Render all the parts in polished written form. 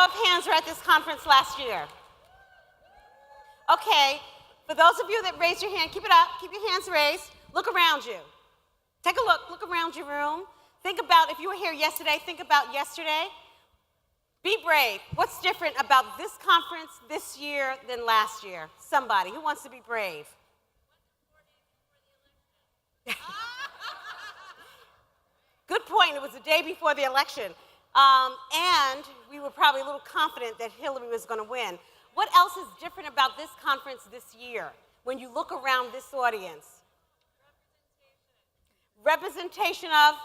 of hands were at this conference last year? Okay, for those of you that raised your hand, keep it up, keep your hands raised. Look around you. Take a look around your room. Think about, if you were here yesterday, think about yesterday. Be brave. What's different about this conference this year than last year? Somebody, who wants to be brave? Good point, it was the day before the election. And we were probably a little confident that Hillary was going to win. What else is different about this conference this year when you look around this audience? Representation of?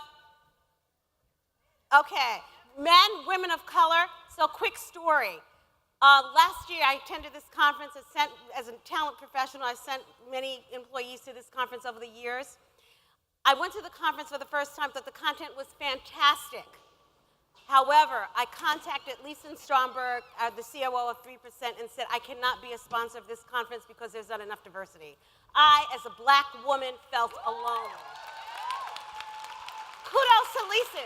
Okay, men, women of color. So quick story. Last year I attended this conference. As a talent professional, I've sent many employees to this conference over the years. I went to the conference for the first time, thought the content was fantastic. However, I contacted Lisa Stromberg, the COO of 3%, and said, I cannot be a sponsor of this conference because there's not enough diversity. I, as a black woman, felt alone. Kudos to Lisa.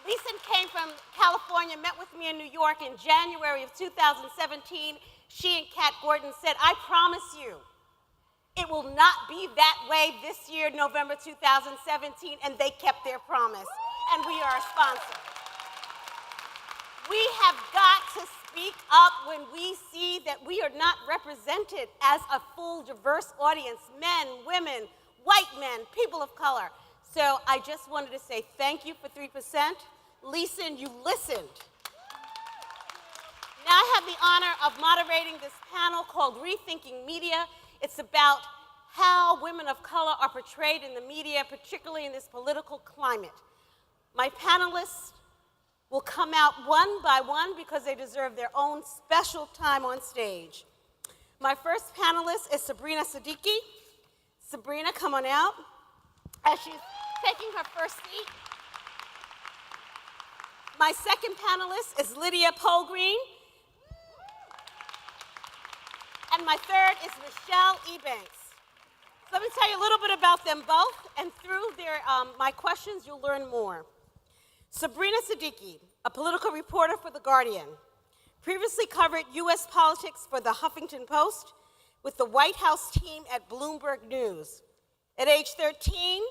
Lisa came from California, met with me in New York in January of 2017. She and Kat Gordon said, I promise you, it will not be that way this year, November 2017, and they kept their promise, and we are a sponsor. We have got to speak up when we see that we are not represented as a full, diverse audience, men, women, white men, people of color. So I just wanted to say thank you for 3%. Lisa, you listened. Now I have the honor of moderating this panel called Rethinking Media. It's about how women of color are portrayed in the media, particularly in this political climate. My panelists will come out one by one because they deserve their own special time on stage. My first panelist is Sabrina Siddiqui. Sabrina, come on out. As she's taking her first seat. My second panelist is Lydia Polgreen. And my third is Michelle Ebanks. So let me tell you a little bit about them both, and through my questions, you'll learn more. Sabrina Siddiqui, a political reporter for The Guardian, previously covered U.S. politics for the Huffington Post with the White House team at Bloomberg News. At age 13,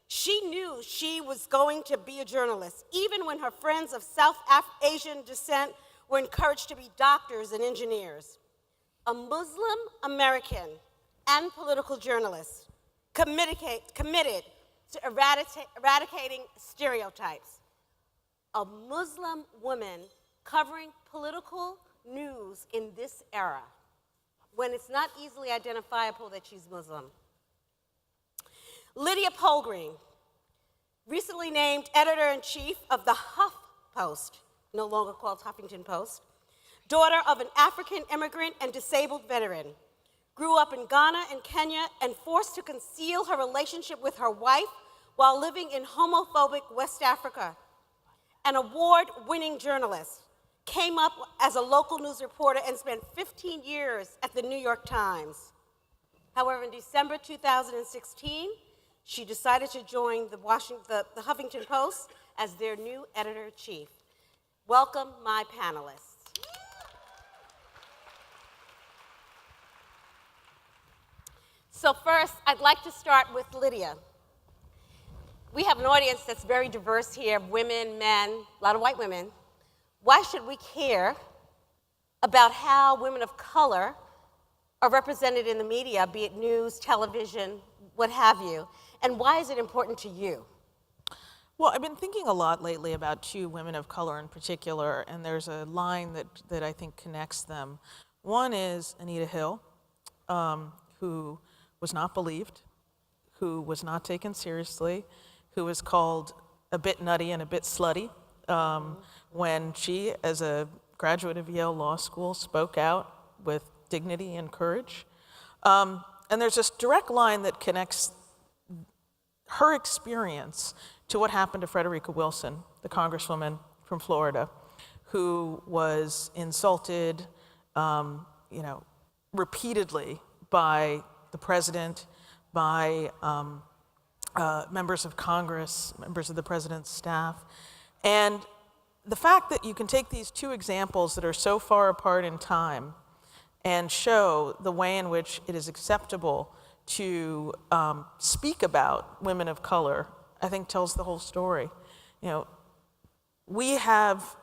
she knew she was going to be a journalist, even when her friends of South Asian descent were encouraged to be doctors and engineers. A Muslim American and political journalist committed to eradicating stereotypes. A Muslim woman covering political news in this era, when it's not easily identifiable that she's Muslim. Lydia Polgreen, recently named editor-in-chief of the Huff Post, no longer called Huffington Post, daughter of an African immigrant and disabled veteran, grew up in Ghana and Kenya and forced to conceal her relationship with her wife while living in homophobic West Africa. An award-winning journalist, came up as a local news reporter and spent 15 years at the New York Times. However, in December 2016, she decided to join the Huffington Post as their new editor-in-chief. Welcome, my panelists. So first, I'd like to start with Lydia. We have an audience that's very diverse here, women, men, a lot of white women. Why should we care about how women of color are represented in the media, be it news, television, what have you? And why is it important to you? Well, I've been thinking a lot lately about two women of color in particular, and there's a line that I think connects them. One is Anita Hill, who was not believed, who was not taken seriously, who was called a bit nutty and a bit slutty when she, as a graduate of Yale Law School, spoke out with dignity and courage. And there's this direct line that connects her experience to what happened to Frederica Wilson, the congresswoman from Florida, who was insulted, repeatedly by the president, by members of Congress, members of the president's staff. And the fact that you can take these two examples that are so far apart in time and show the way in which it is acceptable to speak about women of color, I think tells the whole story. You know, we have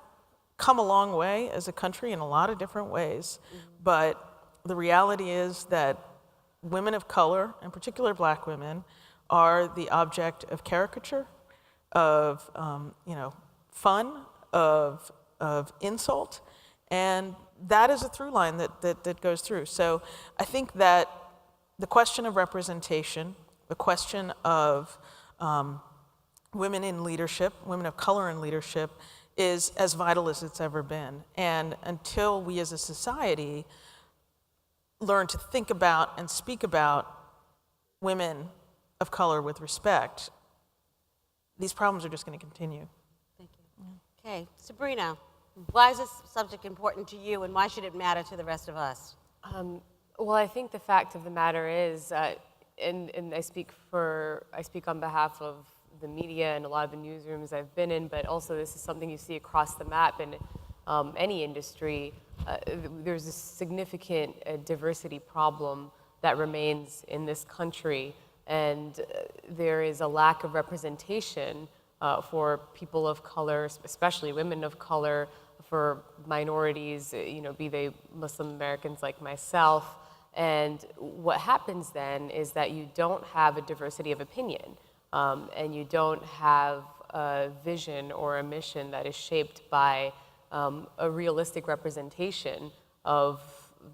come a long way as a country in a lot of different ways, but the reality is that women of color, in particular black women, are the object of caricature, of fun, of insult, and that is a through line that goes through. So I think that the question of representation, the question of women in leadership, women of color in leadership, is as vital as it's ever been. And until we as a society learn to think about and speak about women of color with respect, these problems are just going to continue. Thank you. Okay, Sabrina, why is this subject important to you, and why should it matter to the rest of us? Well, I think the fact of the matter is, and I speak on behalf of the media and a lot of the newsrooms I've been in, but also this is something you see across the map in any industry. There's a significant diversity problem that remains in this country, and there is a lack of representation for people of color, especially women of color, for minorities, be they Muslim Americans like myself. And what happens then is that you don't have a diversity of opinion, and you don't have a vision or a mission that is shaped by a realistic representation of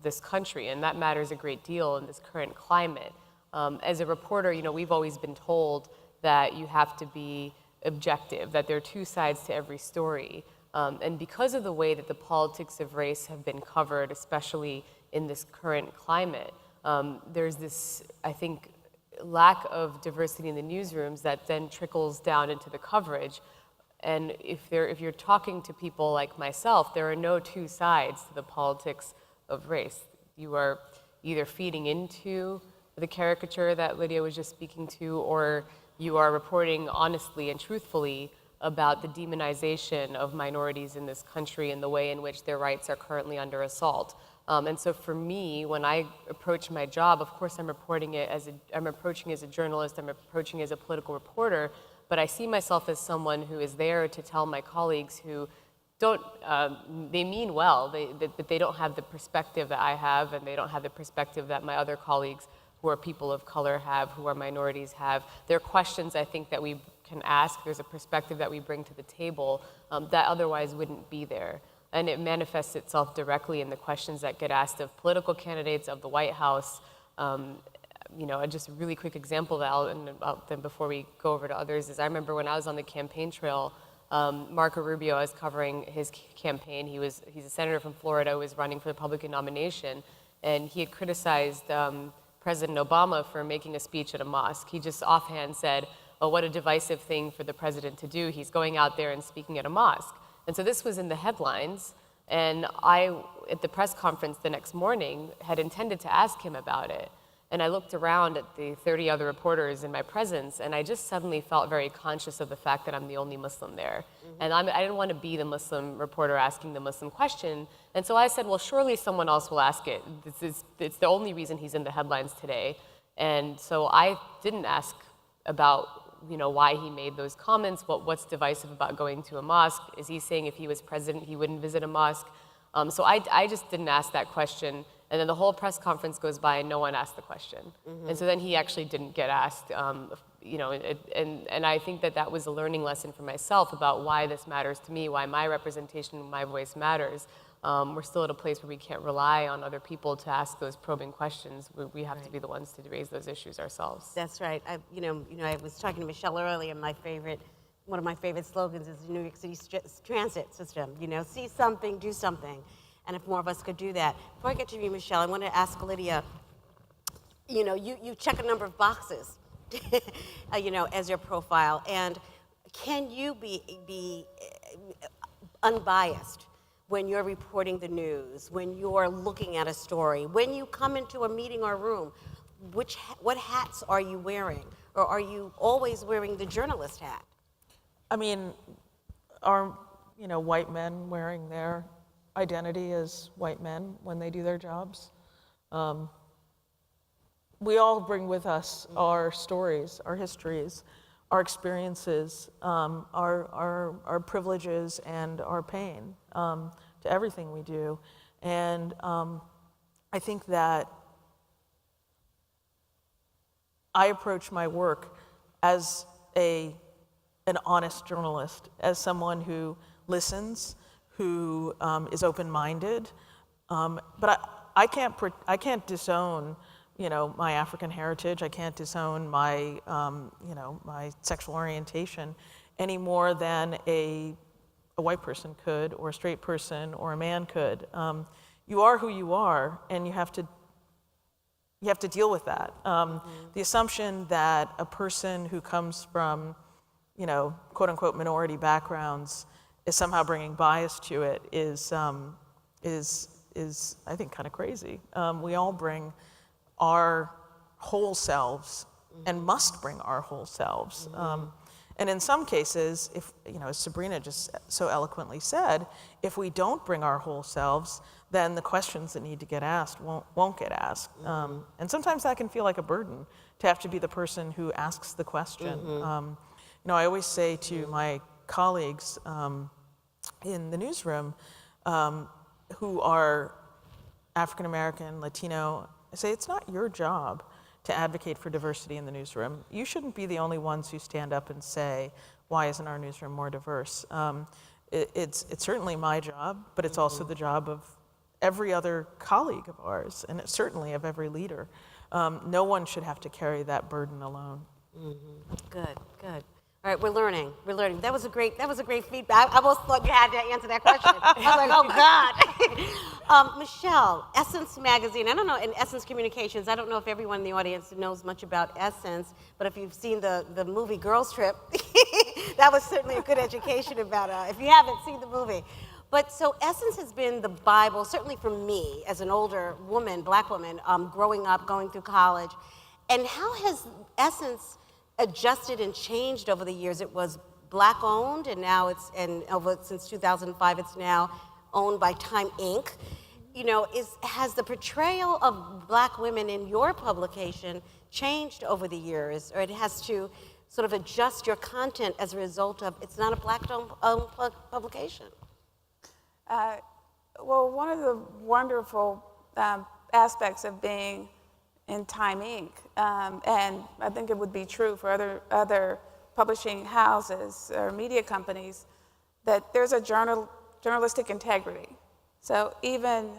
this country, and that matters a great deal in this current climate. As a reporter, we've always been told that you have to be objective, that there are two sides to every story. And because of the way that the politics of race have been covered, especially in this current climate, there's this, I think, lack of diversity in the newsrooms that then trickles down into the coverage. And if you're talking to people like myself, there are no two sides to the politics of race. You are either feeding into the caricature that Lydia was just speaking to, or you are reporting honestly and truthfully about the demonization of minorities in this country and the way in which their rights are currently under assault. And so for me, when I approach my job, of course I'm approaching as a journalist, I'm approaching as a political reporter, but I see myself as someone who is there to tell my colleagues who don't, they mean well, but they don't have the perspective that I have, and they don't have the perspective that my other colleagues who are people of color have, who are minorities have. There are questions I think that we can ask, there's a perspective that we bring to the table that otherwise wouldn't be there. And it manifests itself directly in the questions that get asked of political candidates, of the White House. Just a really quick example then before we go over to others is I remember when I was on the campaign trail, Marco Rubio, I was covering his campaign. He's a senator from Florida who was running for the Republican nomination, and he had criticized President Obama for making a speech at a mosque. He just offhand said, "Oh, what a divisive thing for the president to do. He's going out there and speaking at a mosque." And so this was in the headlines, and I, at the press conference the next morning, had intended to ask him about it. And I looked around at the 30 other reporters in my presence, and I just suddenly felt very conscious of the fact that I'm the only Muslim there. Mm-hmm. And I didn't want to be the Muslim reporter asking the Muslim question. And so I said, well, surely someone else will ask it. It's the only reason he's in the headlines today. And so I didn't ask about why he made those comments, what's divisive about going to a mosque. Is he saying if he was president, he wouldn't visit a mosque? So I just didn't ask that question. And then the whole press conference goes by and no one asked the question. Mm-hmm. And so then he actually didn't get asked, and I think that was a learning lesson for myself about why this matters to me, why my representation and my voice matters. We're still at a place where we can't rely on other people to ask those probing questions. We have to be the ones to raise those issues ourselves. That's right. I was talking to Michelle earlier. One of my favorite slogans is the New York City transit system. See something, do something. And if more of us could do that. Before I get to you, Michelle, I want to ask Lydia, you check a number of boxes, as your profile. And can you be unbiased when you're reporting the news, when you're looking at a story, when you come into a meeting or room? What hats are you wearing? Or are you always wearing the journalist hat? I mean, our white men wearing their identity as white men when they do their jobs. We all bring with us our stories, our histories, our experiences, our privileges and our pain to everything we do. And I think that I approach my work as an honest journalist, as someone who listens, who is open-minded. But I can't disown, my African heritage. I can't disown my, my sexual orientation any more than a white person could, or a straight person, or a man could. You are who you are, and you have to deal with that. The assumption that a person who comes from, quote unquote minority backgrounds is somehow bringing bias to it is I think kind of crazy. We all bring our whole selves and must bring our whole selves. And in some cases, if, as Sabrina just so eloquently said, if we don't bring our whole selves, then the questions that need to get asked won't get asked. And sometimes that can feel like a burden to have to be the person who asks the question. I always say to my colleagues in the newsroom who are African American, Latino, I say it's not your job to advocate for diversity in the newsroom. You shouldn't be the only ones who stand up and say, why isn't our newsroom more diverse? It's certainly my job, but it's also the job of every other colleague of ours, and it's certainly of every leader. No one should have to carry that burden alone. Good. All right, we're learning. That was a great feedback. I almost thought you had to answer that question. I was like, oh God. Michelle, Essence Magazine. I don't know, in Essence Communications, I don't know if everyone in the audience knows much about Essence, but if you've seen the movie Girls Trip, that was certainly a good education about if you haven't seen the movie. But so Essence has been the Bible, certainly for me, as an older woman, black woman, growing up, going through college. And how has Essence adjusted and changed over the years? It was black owned, and now since 2005, it's now owned by Time Inc. Has the portrayal of black women in your publication changed over the years, or it has to sort of adjust your content as a result of it's not a black-owned publication? Well, one of the wonderful aspects of being in Time Inc., and I think it would be true for other publishing houses or media companies, that there's a journalistic integrity. So even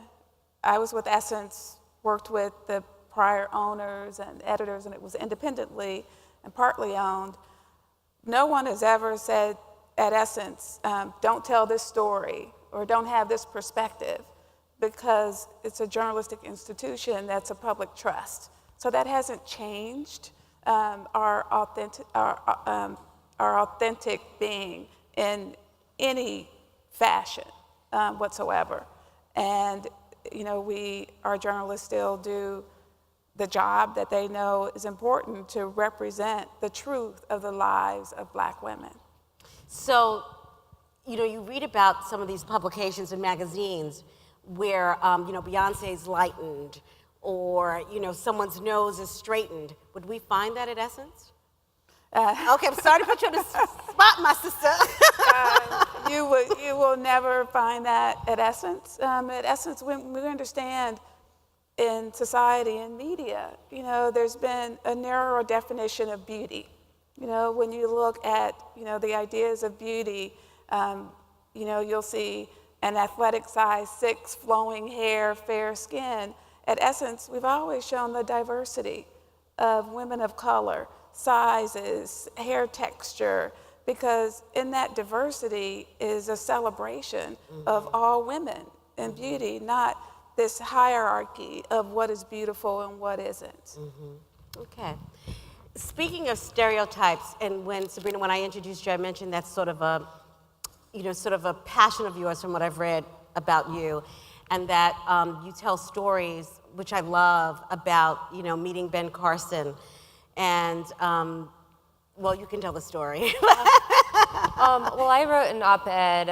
I was with Essence, worked with the prior owners and editors, and it was independently and partly owned. No one has ever said at Essence, don't tell this story or don't have this perspective, because it's a journalistic institution that's a public trust. So that hasn't changed our authentic being in any fashion whatsoever. And our journalists still do the job that they know is important to represent the truth of the lives of black women. So, you read about some of these publications and magazines where, Beyonce's lightened, or, someone's nose is straightened. Would we find that at Essence? Okay, I'm sorry to put you on the spot, my sister. You will never find that at Essence. At Essence, we understand in society and media, there's been a narrower definition of beauty. When you look at, the ideas of beauty, you'll see an athletic size 6, flowing hair, fair skin. At Essence, we've always shown the diversity of women of color, sizes, hair texture, because in that diversity is a celebration of all women and beauty, not this hierarchy of what is beautiful and what isn't. Okay. Speaking of stereotypes, and when I introduced you, I mentioned that's sort of a passion of yours from what I've read about you, and that you tell stories, which I love, about, meeting Ben Carson. And, well, you can tell the story. Well, I wrote an op-ed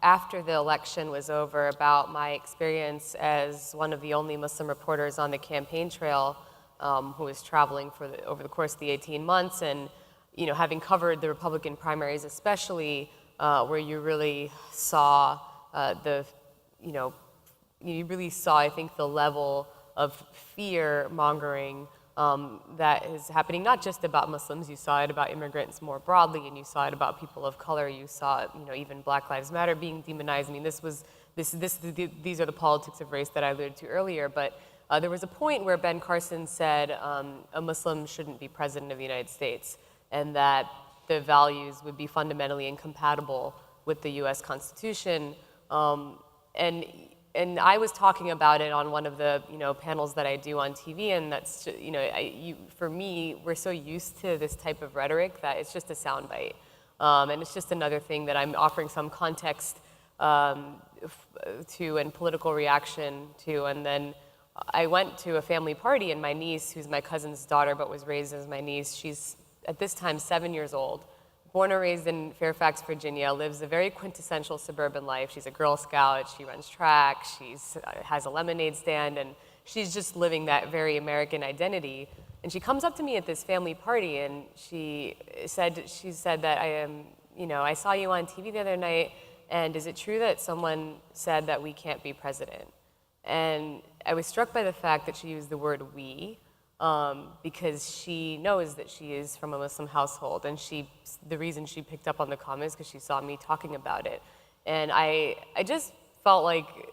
after the election was over about my experience as one of the only Muslim reporters on the campaign trail who was traveling over the course of the 18 months, and having covered the Republican primaries, especially where you really saw I think, the level of fear mongering that is happening, not just about Muslims. You saw it about immigrants more broadly, and you saw it about people of color. You saw it, even Black Lives Matter being demonized. I mean, these are the politics of race that I alluded to earlier. But there was a point where Ben Carson said a Muslim shouldn't be president of the United States, and that the values would be fundamentally incompatible with the U.S. Constitution. And I was talking about it on one of the panels that I do on TV, and that's for me, we're so used to this type of rhetoric that it's just a soundbite, and it's just another thing that I'm offering some context to and political reaction to. And then I went to a family party, and my niece, who's my cousin's daughter but was raised as my niece, she's at this time 7 years old. Born and raised in Fairfax, Virginia, lives a very quintessential suburban life. She's a Girl Scout, she runs track, she has a lemonade stand, and she's just living that very American identity. And she comes up to me at this family party, and she said that I saw you on TV the other night, and is it true that someone said that we can't be president? And I was struck by the fact that she used the word we, because she knows that she is from a Muslim household, and the reason she picked up on the comment is because she saw me talking about it. And I just felt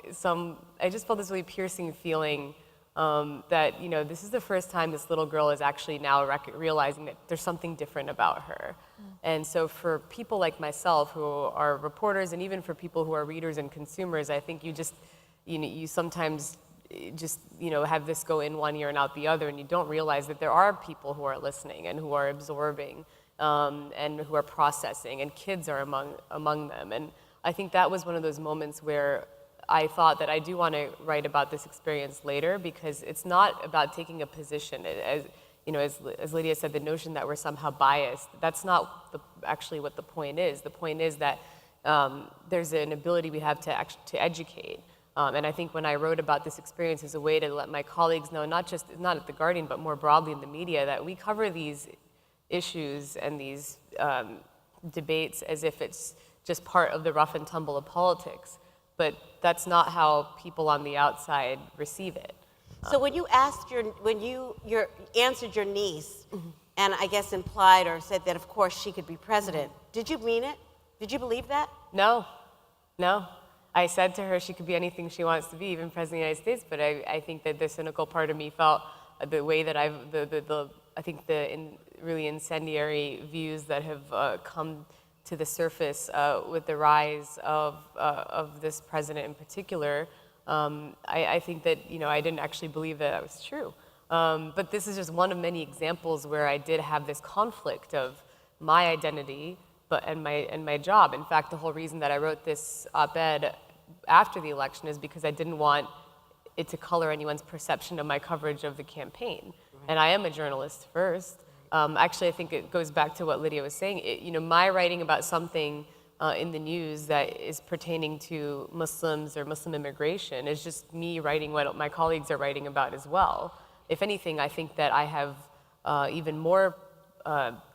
this really piercing feeling that this is the first time this little girl is actually now realizing that there's something different about her. And so for people like myself who are reporters, and even for people who are readers and consumers, I think you sometimes just have this go in one ear and out the other, and you don't realize that there are people who are listening and who are absorbing and who are processing, and kids are among them. And I think that was one of those moments where I thought that I do want to write about this experience later, because it's not about taking a position. As Lydia said, the notion that we're somehow biased, that's not actually what the point is. The point is that there's an ability we have to educate. And I think when I wrote about this experience as a way to let my colleagues know, not at The Guardian, but more broadly in the media, that we cover these issues and these debates as if it's just part of the rough and tumble of politics. But that's not how people on the outside receive it. So when you answered your niece, and I guess implied or said that of course she could be president, did you mean it? Did you believe that? No. I said to her she could be anything she wants to be, even president of the United States, but I think that the cynical part of me felt the way that really incendiary views that have come to the surface with the rise of this president in particular. I think that I didn't actually believe that was true. But this is just one of many examples where I did have this conflict of my identity and my job. In fact, the whole reason that I wrote this op-ed after the election is because I didn't want it to color anyone's perception of my coverage of the campaign. And I am a journalist first. Actually, I think it goes back to what Lydia was saying. My writing about something in the news that is pertaining to Muslims or Muslim immigration is just me writing what my colleagues are writing about as well. If anything, I think that I have even more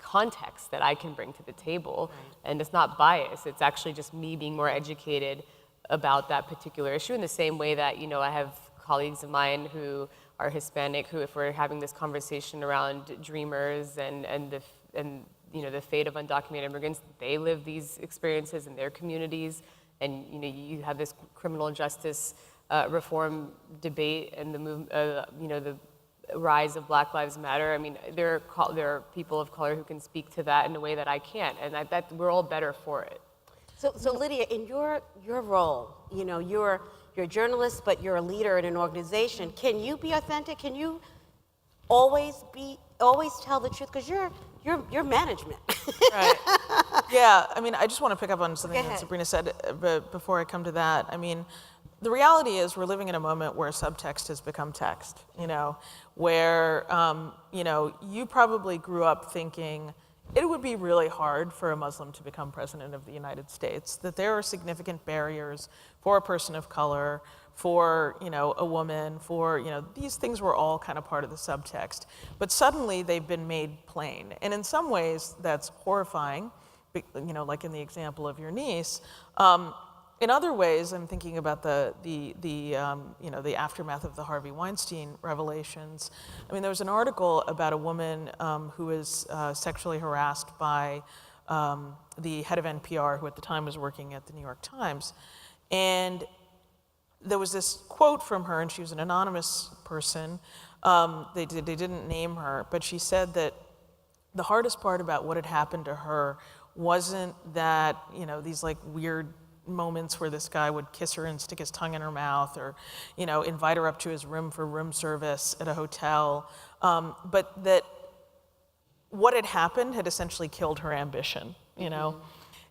context that I can bring to the table, and it's not bias. It's actually just me being more educated about that particular issue, in the same way that I have colleagues of mine who are Hispanic who, if we're having this conversation around dreamers and the fate of undocumented immigrants, they live these experiences in their communities, and you have this criminal justice reform debate and the rise of Black Lives Matter. I mean, there are people of color who can speak to that in a way that I can't, and that we're all better for it. So Lydia, in your role, you're a journalist, but you're a leader in an organization. Can you be authentic? Can you always tell the truth? Because you're management. Right. Yeah. I mean, I just want to pick up on something Go that ahead. Sabrina said, but before I come to that, I mean, the reality is we're living in a moment where subtext has become text. Where you probably grew up thinking it would be really hard for a Muslim to become president of the United States, that there are significant barriers for a person of color, for, a woman, for, these things were all kind of part of the subtext. But suddenly they've been made plain. And in some ways that's horrifying, like in the example of your niece. In other ways, I'm thinking about the aftermath of the Harvey Weinstein revelations. I mean, there was an article about a woman who was sexually harassed by the head of NPR, who at the time was working at the New York Times. And there was this quote from her, and she was an anonymous person. They didn't name her, but she said that the hardest part about what had happened to her wasn't that, these like weird moments where this guy would kiss her and stick his tongue in her mouth, or, invite her up to his room for room service at a hotel, but that what had happened had essentially killed her ambition,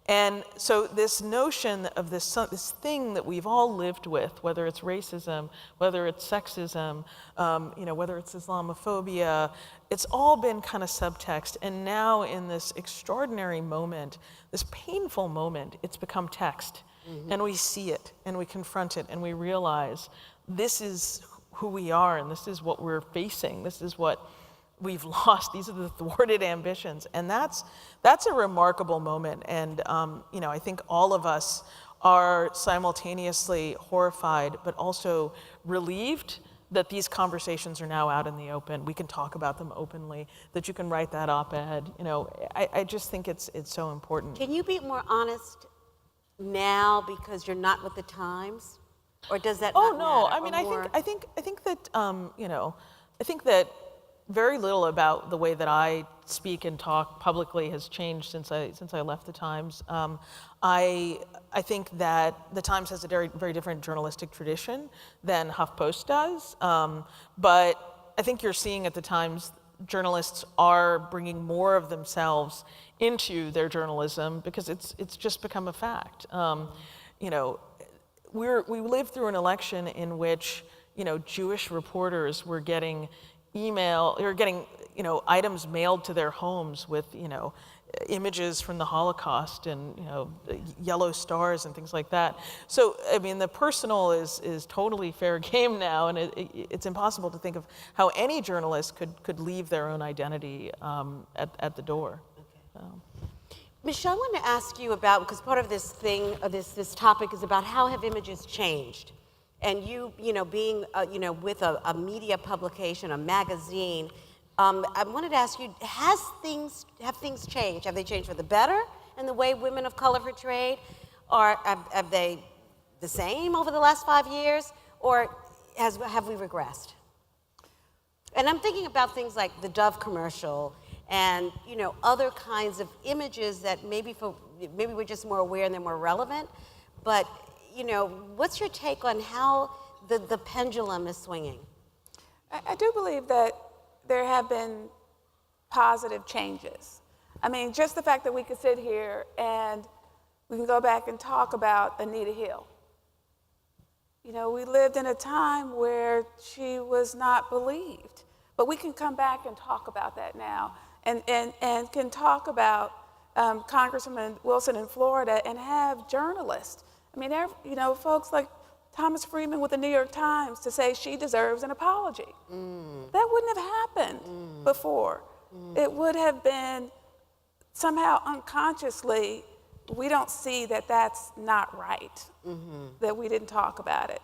And so this notion of this thing that we've all lived with, whether it's racism, whether it's sexism, whether it's Islamophobia, it's all been kind of subtext. And now in this extraordinary moment, this painful moment, it's become text. And we see it, and we confront it, and we realize this is who we are, and this is what we're facing. This is what we've lost. These are the thwarted ambitions. And that's a remarkable moment. And, I think all of us are simultaneously horrified, but also relieved that these conversations are now out in the open. We can talk about them openly, that you can write that op-ed. I just think it's so important. Can you be more honest now because you're not with the times? Or does that not matter? Oh, no. I mean, I think that very little about the way that I speak and talk publicly has changed since I left the Times. I think that the Times has a very, very different journalistic tradition than HuffPost does. But I think you're seeing at the Times journalists are bringing more of themselves into their journalism because it's just become a fact. We lived through an election in which Jewish reporters were getting items mailed to their homes with images from the Holocaust and yellow stars and things like that. So I mean, the personal is totally fair game now, and it's impossible to think of how any journalist could leave their own identity at the door. Okay. Michelle, I want to ask you about, because part of this thing, this topic is about how have images changed, and you being with a media publication, a magazine. I wanted to ask you, have things changed? Have they changed for the better in the way women of color portrayed? Or have they the same over the last 5 years? Or have we regressed? And I'm thinking about things like the Dove commercial and other kinds of images that maybe we're just more aware and they're more relevant. But what's your take on how the pendulum is swinging? I do believe that there have been positive changes. I mean, just the fact that we could sit here and we can go back and talk about Anita Hill. We lived in a time where she was not believed, but we can come back and talk about that now, and can talk about Congressman Wilson in Florida and have journalists. I mean, folks like Thomas Friedman with the New York Times to say she deserves an apology. That wouldn't have happened before. It would have been somehow unconsciously, we don't see that that's not right, that we didn't talk about it.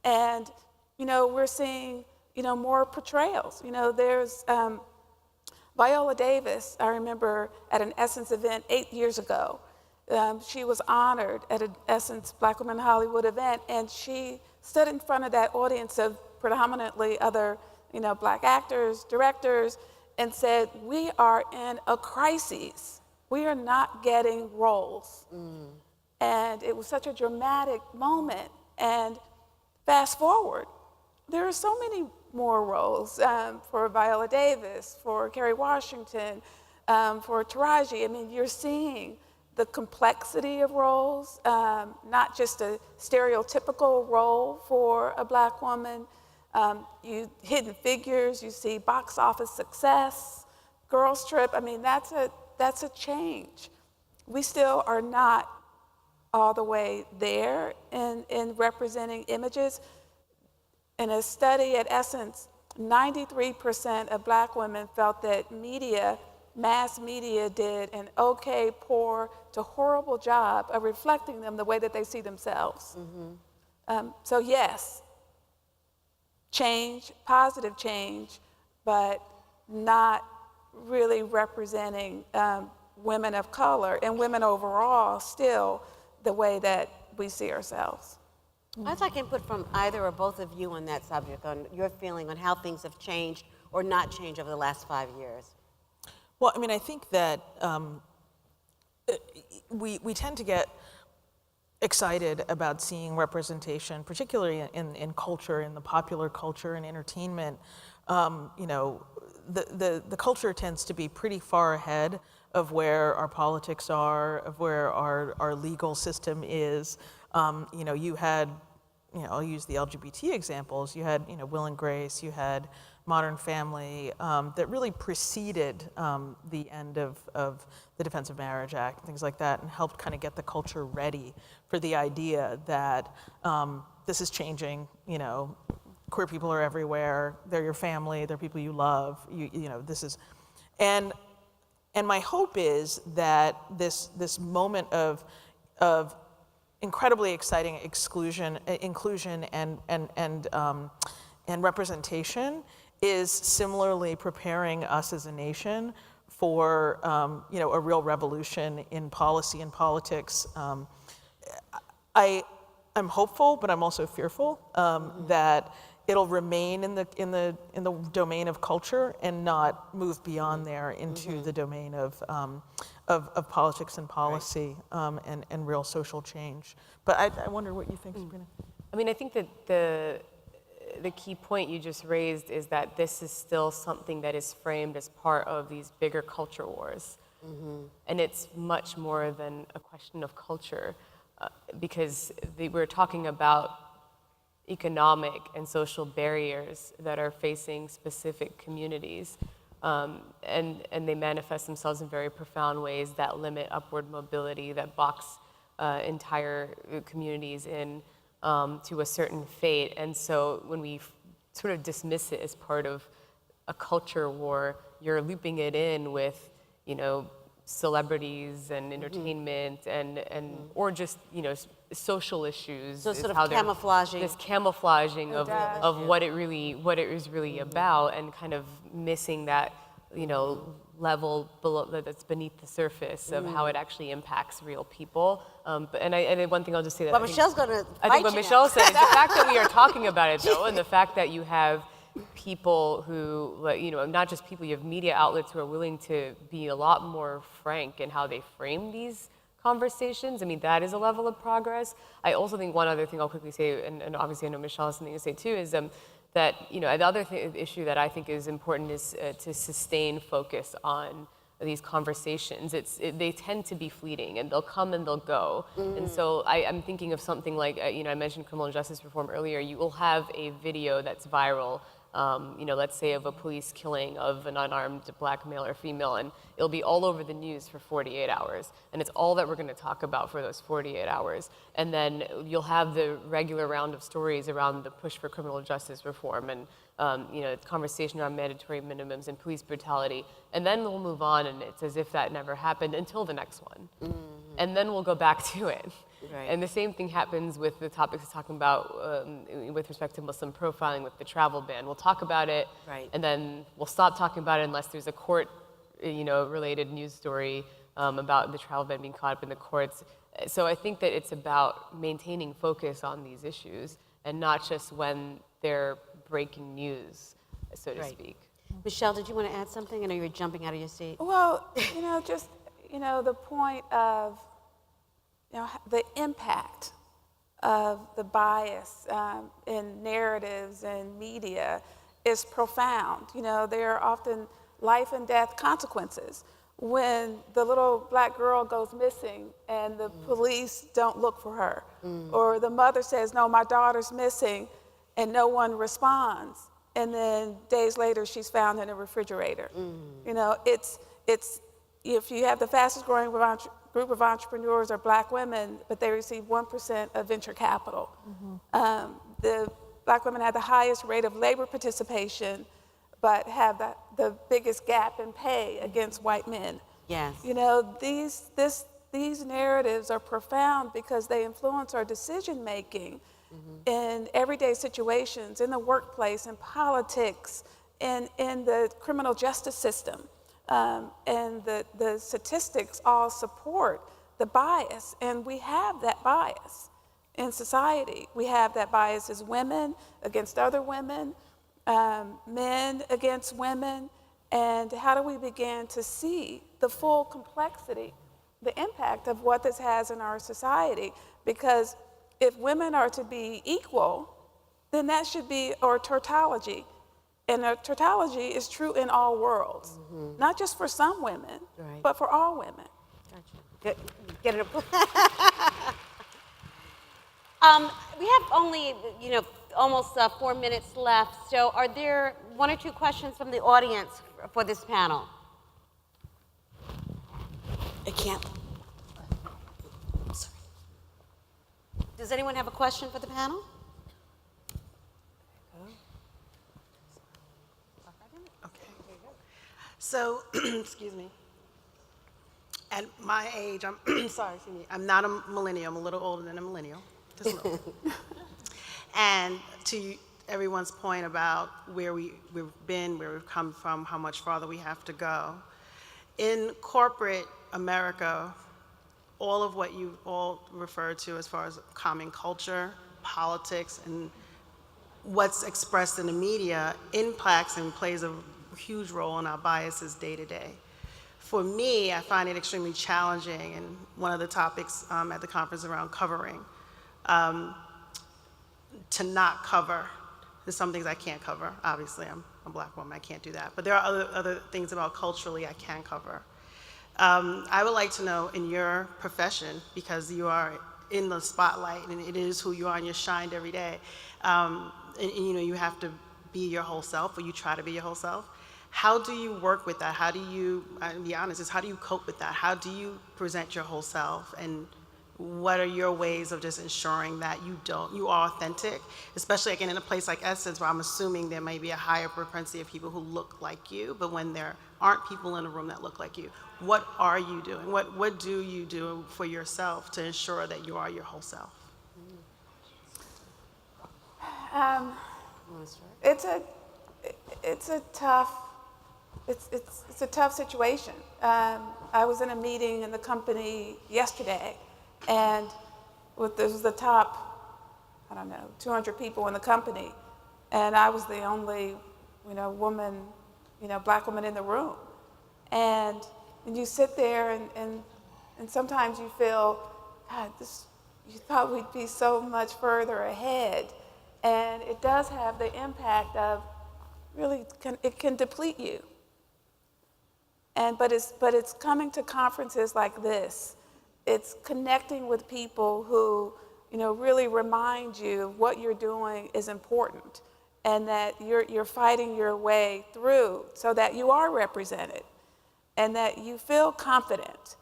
And, we're seeing, more portrayals. There's Viola Davis, I remember at an Essence event 8 years ago. She was honored at an Essence Black Women in Hollywood event, and she stood in front of that audience of predominantly other, Black actors, directors, and said, "We are in a crisis. We are not getting roles." And it was such a dramatic moment. And fast forward, there are so many more roles for Viola Davis, for Kerry Washington, for Taraji. I mean, you're seeing the complexity of roles, not just a stereotypical role for a Black woman. Hidden Figures, you see box office success, Girls Trip. I mean, that's that's a change. We still are not all the way there in representing images. In a study at Essence, 93% of Black women felt that mass media did an okay, poor to horrible job of reflecting them the way that they see themselves. So yes, change, positive change, but not really representing women of color and women overall still the way that we see ourselves. I'd like input from either or both of you on that subject, on your feeling on how things have changed or not changed over the last 5 years. Well, I mean, I think that we tend to get excited about seeing representation, particularly in culture, in the popular culture and entertainment. You know, the culture tends to be pretty far ahead of where our politics are, of where our legal system is. You know, you had, you know, I'll use the LGBT examples. You had, you know, Will and Grace, you had Modern Family, that really preceded the end of the Defense of Marriage Act, things like that, and helped kind of get the culture ready for the idea that this is changing, you know, queer people are everywhere, they're your family, they're people you love, you know, this is, and my hope is that this moment of incredibly exciting inclusion and representation is similarly preparing us as a nation for you know, a real revolution in policy and politics. I'm hopeful, but I'm also fearful that it'll remain in the domain of culture and not move beyond there into the domain of politics and policy, and real social change. But I wonder what you think, Sabrina. I mean, I think that the key point you just raised is that this is still something that is framed as part of these bigger culture wars. And it's much more than a question of culture, because we're talking about economic and social barriers that are facing specific communities. And they manifest themselves in very profound ways that limit upward mobility, that box entire communities in to a certain fate. And so when we sort of dismiss it as part of a culture war, you're looping it in with, you know, celebrities and entertainment and or just, you know, social issues. So sort of camouflaging. This camouflaging of what it is really about, and kind of missing that, you know, level below that's beneath the surface of how it actually impacts real people. And one thing I'll just say that But Michelle's going to I think what Michelle said is the fact that we are talking about it, though, and the fact that you have people who, you know, not just people, you have media outlets who are willing to be a lot more frank in how they frame these conversations. I mean, that is a level of progress. I also think one other thing I'll quickly say, and obviously I know Michelle has something to say too, is that, you know, the other issue that I think is important is to sustain focus on these conversations. They tend to be fleeting, and they'll come and they'll go. And so I'm thinking of something like, you know, I mentioned criminal justice reform earlier. You will have a video that's viral, you know, let's say of a police killing of an unarmed black male or female, and it'll be all over the news for 48 hours. And it's all that we're going to talk about for those 48 hours. And then you'll have the regular round of stories around the push for criminal justice reform and, you know, conversation around mandatory minimums and police brutality. And then we'll move on, and it's as if that never happened until the next one. And then we'll go back to it. Right. And the same thing happens with the topics we're talking about with respect to Muslim profiling with the travel ban. We'll talk about it, right, and then we'll stop talking about it unless there's a court, you know, related news story about the travel ban being caught up in the courts. So I think that it's about maintaining focus on these issues and not just when they're breaking news, so to speak. Michelle, did you want to add something? I know you were jumping out of your seat. Well, you know, just, you know, the point of, you know, the impact of the bias in narratives and media is profound. You know, there are often life and death consequences. When the little black girl goes missing and the police don't look for her, or the mother says, no, my daughter's missing, and no one responds, and then days later she's found in a refrigerator. You know, it's if you have the fastest growing group of entrepreneurs are Black women, but they receive 1% of venture capital. The Black women have the highest rate of labor participation, but have the biggest gap in pay against white men. Yes. You know, these narratives are profound because they influence our decision making in everyday situations, in the workplace, in politics, in the criminal justice system. And the statistics all support the bias, and we have that bias in society. We have that bias as women against other women, men against women, and how do we begin to see the full complexity, the impact of what this has in our society? Because if women are to be equal, then that should be our tautology. And a tautology is true in all worlds, not just for some women, Right. but for all women. Get it. We have only, almost 4 minutes left. So are there 1 or 2 questions from the audience for this panel? I can't. Sorry. Does anyone have a question for the panel? So, excuse me. At my age, I'm not a millennial. I'm a little older than a millennial. Just a little. And to everyone's point about where we've been, where we've come from, how much farther we have to go. In corporate America, all of what you all refer to as far as common culture, politics, and what's expressed in the media impacts and plays a huge role in our biases day to day. For me, I find it extremely challenging, and one of the topics at the conference around covering, to not cover. There's some things I can't cover. Obviously, I'm a Black woman, I can't do that. But there are other things about culturally I can cover. I would like to know in your profession, because you are in the spotlight and it is who you are and you're shined every day, and you have to be your whole self, or you try to be your whole self. How do you work with that? How do you, I'll be honest, how do you cope with that? How do you present your whole self? And what are your ways of just ensuring that you are authentic? Especially again in a place like Essence, where I'm assuming there may be a higher propensity of people who look like you, but when there aren't people in the room that look like you, what are you doing? What do you do for yourself to ensure that you are your whole self? It's a tough situation. I was in a meeting in the company yesterday, and this was the top, 200 people in the company, and I was the only, woman, Black woman in the room. And you sit there, and sometimes you feel, God, you thought we'd be so much further ahead, and it does have the impact of really it can deplete you. But it's coming to conferences like this. It's connecting with people who, really remind you what you're doing is important, and that you're fighting your way through so that you are represented, and that you feel confident,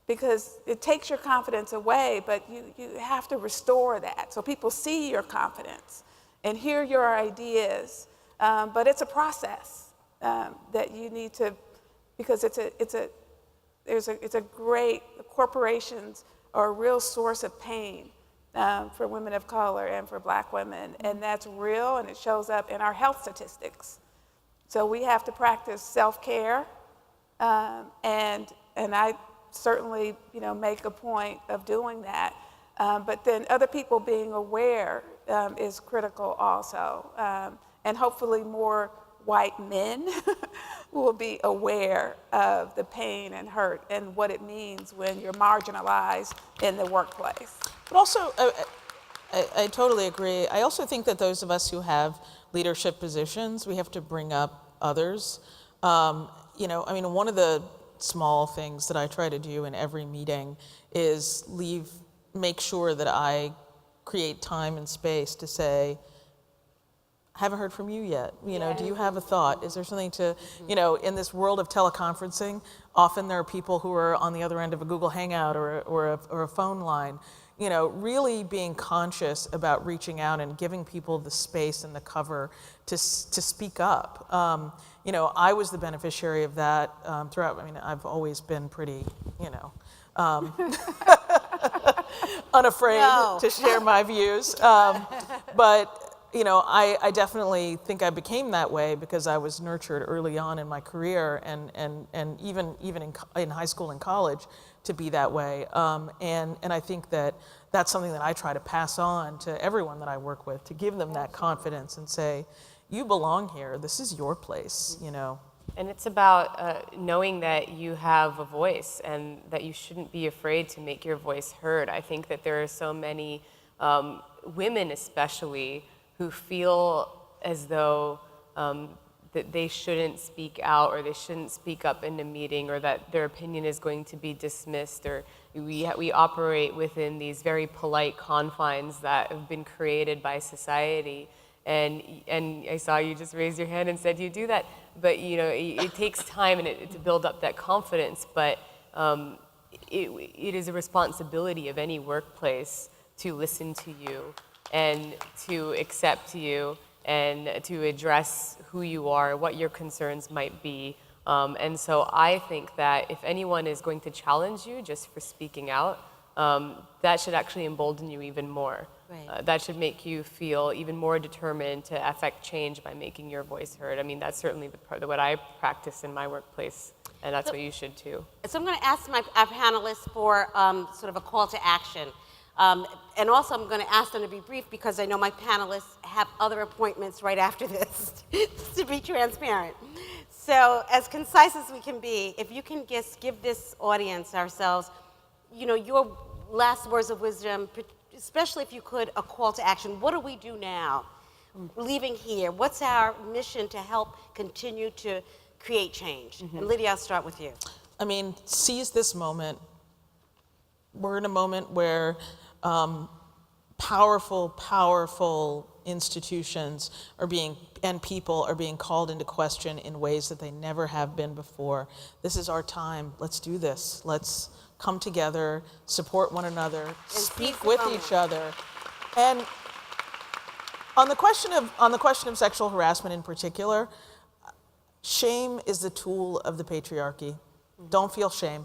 because it takes your confidence away, but you have to restore that so people see your confidence and hear your ideas. But it's a process that you need to, because corporations are a real source of pain for women of color and for Black women, and that's real, and it shows up in our health statistics. So we have to practice self-care, and I certainly make a point of doing that. But then other people being aware is critical also, and hopefully more white men will be aware of the pain and hurt and what it means when you're marginalized in the workplace. But also, I totally agree. I also think that those of us who have leadership positions, we have to bring up others. One of the small things that I try to do in every meeting is make sure that I create time and space to say, haven't heard from you yet. You know, do you have a thought? Is there something to, you know, in this world of teleconferencing, often there are people who are on the other end of a Google Hangout or a phone line. You know, really being conscious about reaching out and giving people the space and the cover to speak up. You know, I was the beneficiary of that throughout. I mean, I've always been pretty, you know, unafraid to share my views. But you know, I definitely think I became that way because I was nurtured early on in my career and even in high school and college to be that way. And I think that that's something that I try to pass on to everyone that I work with, to give them that confidence and say, you belong here, this is your place, you know. And it's about knowing that you have a voice and that you shouldn't be afraid to make your voice heard. I think that there are so many women especially who feel as though that they shouldn't speak out or they shouldn't speak up in a meeting or that their opinion is going to be dismissed, or we operate within these very polite confines that have been created by society. And I saw you just raise your hand and said you do that, but you know, it takes time to build up that confidence, but it is a responsibility of any workplace to listen to you and to accept you and to address who you are, what your concerns might be. And so I think that if anyone is going to challenge you just for speaking out, that should actually embolden you even more. Right. That should make you feel even more determined to affect change by making your voice heard. I mean, that's certainly what I practice in my workplace, and that's what you should too. So I'm going to ask our panelists for sort of a call to action. And also I'm going to ask them to be brief because I know my panelists have other appointments right after this, to be transparent. So as concise as we can be, if you can just give this audience, ourselves, you know, your last words of wisdom, especially if you could, a call to action. What do we do now, leaving here? What's our mission to help continue to create change? And Lydia, I'll start with you. I mean, seize this moment. We're in a moment where powerful institutions and people are being called into question in ways that they never have been before. This is our time. Let's do this. Let's come together, support one another, speak with each other. And on the question of sexual harassment in particular, shame is the tool of the patriarchy. Don't feel shame.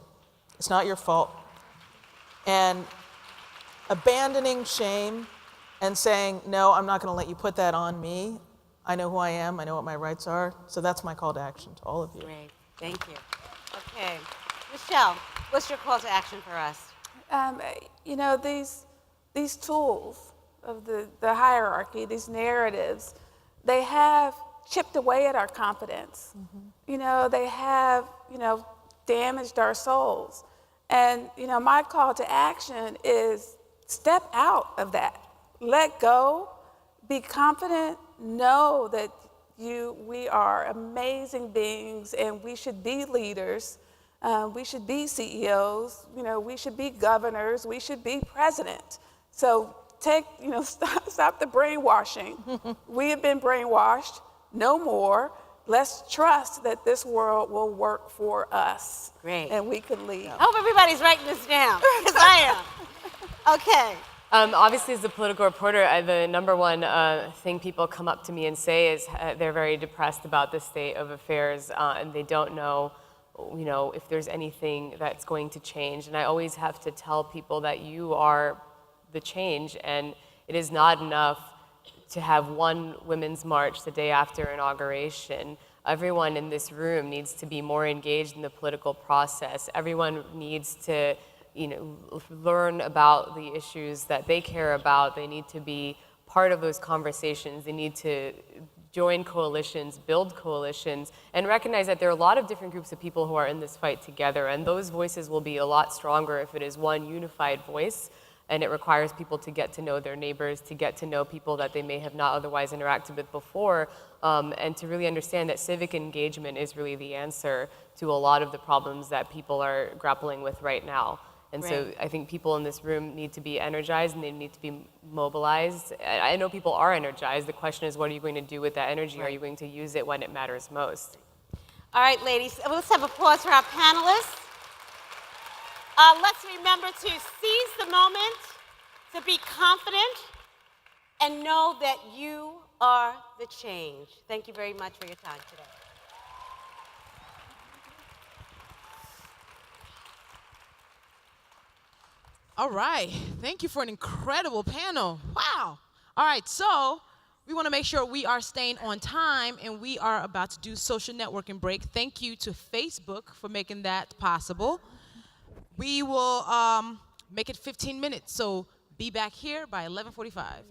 It's not your fault. And abandoning shame and saying, no, I'm not going to let you put that on me. I know who I am. I know what my rights are. So that's my call to action to all of you. Great. Thank you. Okay. Michelle, what's your call to action for us? You know, these tools of the hierarchy, these narratives, they have chipped away at our confidence. You know, they have, you know, damaged our souls. And, you know, my call to action is step out of that. Let go, be confident, know that we are amazing beings and we should be leaders. We should be CEOs, you know, we should be governors, we should be president. So stop the brainwashing. We have been brainwashed, no more. Let's trust that this world will work for us. Great. And we can lead. I hope everybody's writing this down, because I am. Okay. Obviously, as a political reporter, the number one thing people come up to me and say is they're very depressed about the state of affairs, and they don't know, you know, if there's anything that's going to change. And I always have to tell people that you are the change, and it is not enough to have one women's march the day after inauguration. Everyone in this room needs to be more engaged in the political process. Everyone needs to, you know, learn about the issues that they care about. They need to be part of those conversations. They need to join coalitions, build coalitions, and recognize that there are a lot of different groups of people who are in this fight together, and those voices will be a lot stronger if it is one unified voice, and it requires people to get to know their neighbors, to get to know people that they may have not otherwise interacted with before, and to really understand that civic engagement is really the answer to a lot of the problems that people are grappling with right now. And so Great. I think people in this room need to be energized and they need to be mobilized. I know people are energized. The question is, what are you going to do with that energy? Are you going to use it when it matters most? All right, ladies, let's have applause for our panelists. Let's remember to seize the moment, to be confident, and know that you are the change. Thank you very much for your time today. All right. Thank you for an incredible panel. Wow. All right. So we want to make sure we are staying on time, and we are about to do social networking break. Thank you to Facebook for making that possible. We will make it 15 minutes. So be back here by 11:45.